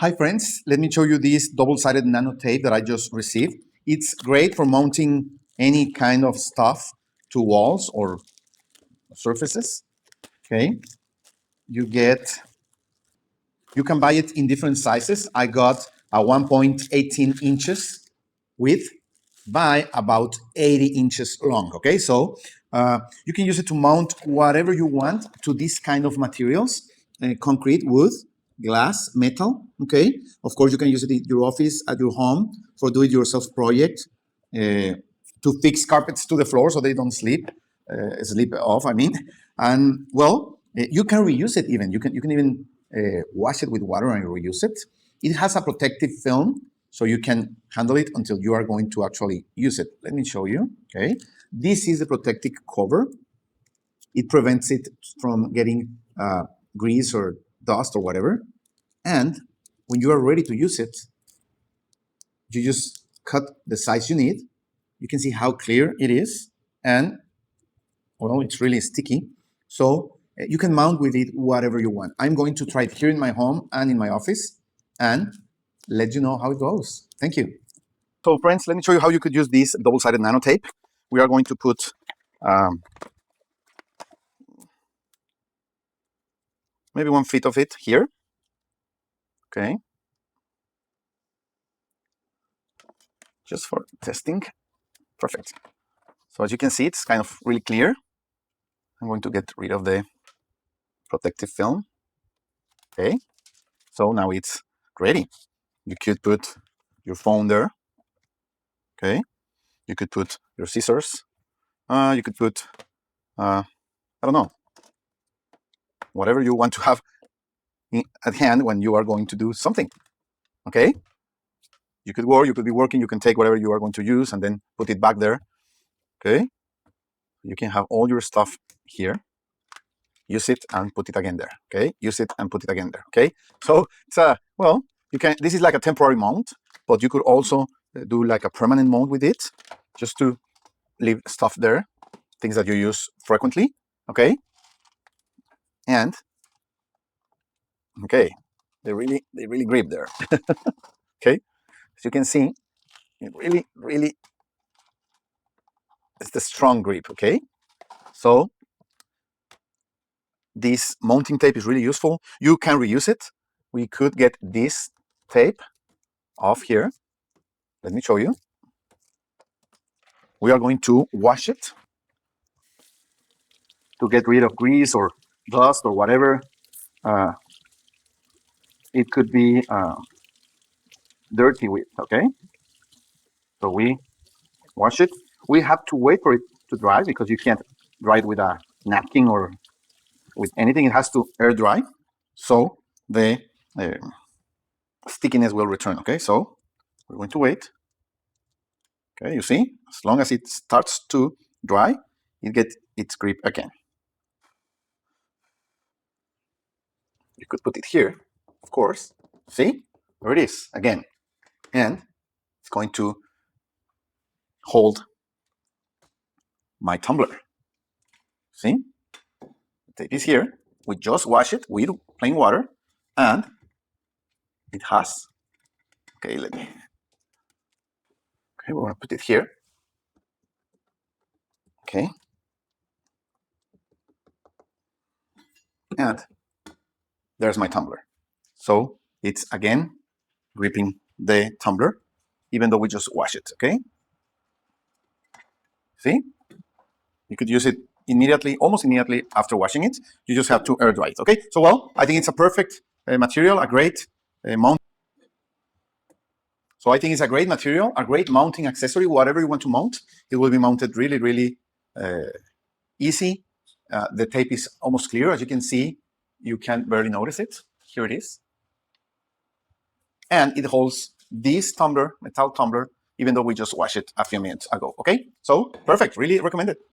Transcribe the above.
Hi friends, let me show you this double-sided nano tape that I just received. It's great for mounting any kind of stuff to walls or surfaces. Okay, you can buy it in different sizes. I got a 1.18 inches width by about 80 inches long. Okay, so you can use it to mount whatever you want to this kind of materials, concrete, wood, glass, metal. Okay, of course you can use it in your office, at your home, for do-it-yourself project, to fix carpets to the floor so they don't slip off. I mean, and well, you can reuse it even. You can even wash it with water and reuse it. It has a protective film, so you can handle it until you are going to actually use it. Let me show you. Okay, this is the protective cover. It prevents it from getting grease or dust or whatever. And when you are ready to use it, you just cut the size you need. You can see how clear it is, and well, it's really sticky. So you can mount with it whatever you want. I'm going to try it here in my home and in my office and let you know how it goes. Thank you. So friends, let me show you how you could use this double-sided nano tape. We are going to put maybe 1 foot of it here. Okay. Just for testing. Perfect. So as you can see, it's kind of really clear. I'm going to get rid of the protective film. Okay. So now it's ready. You could put your phone there. Okay. You could put your scissors. You could put, I don't know, whatever you want to have at hand when you are going to do something. Okay. You could work, you could be working, you can take whatever you are going to use and then put it back there. Okay. You can have all your stuff here. Use it and put it again there. Okay. Use it and put it again there. Okay. So it's well, you can, this is like a temporary mount, but you could also do like a permanent mount with it, just to leave stuff there, things that you use frequently. Okay. And okay, they really grip there. Okay. As you can see, it really it's the strong grip. Okay. So this mounting tape is really useful. You can reuse it. We could get this tape off here. Let me show you. We are going to wash it to get rid of grease or dust or whatever. It could be dirty with. Okay. So we wash it. We have to wait for it to dry because you can't dry it with a napkin or with anything. It has to air dry, so the stickiness will return. Okay, so we're going to wait. Okay, you see, as long as it starts to dry, it gets its grip again. You could put it here, of course. See, there it is again, and it's going to hold my tumbler. See, the tape is here. We just wash it with plain water, and it has. Okay, let me. Okay, we're going to put it here. Okay. And there's my tumbler. So it's again gripping the tumbler, even though we just wash it. Okay. See? You could use it immediately, almost immediately after washing it. You just have to air dry it. Okay. So, well, I think it's a perfect material, a great mount. So I think it's a great material, a great mounting accessory. Whatever you want to mount, it will be mounted really easy. The tape is almost clear. As you can see, you can barely notice it. Here it is. And it holds this tumbler, metal tumbler, even though we just washed it a few minutes ago. Okay, so perfect, really recommend it.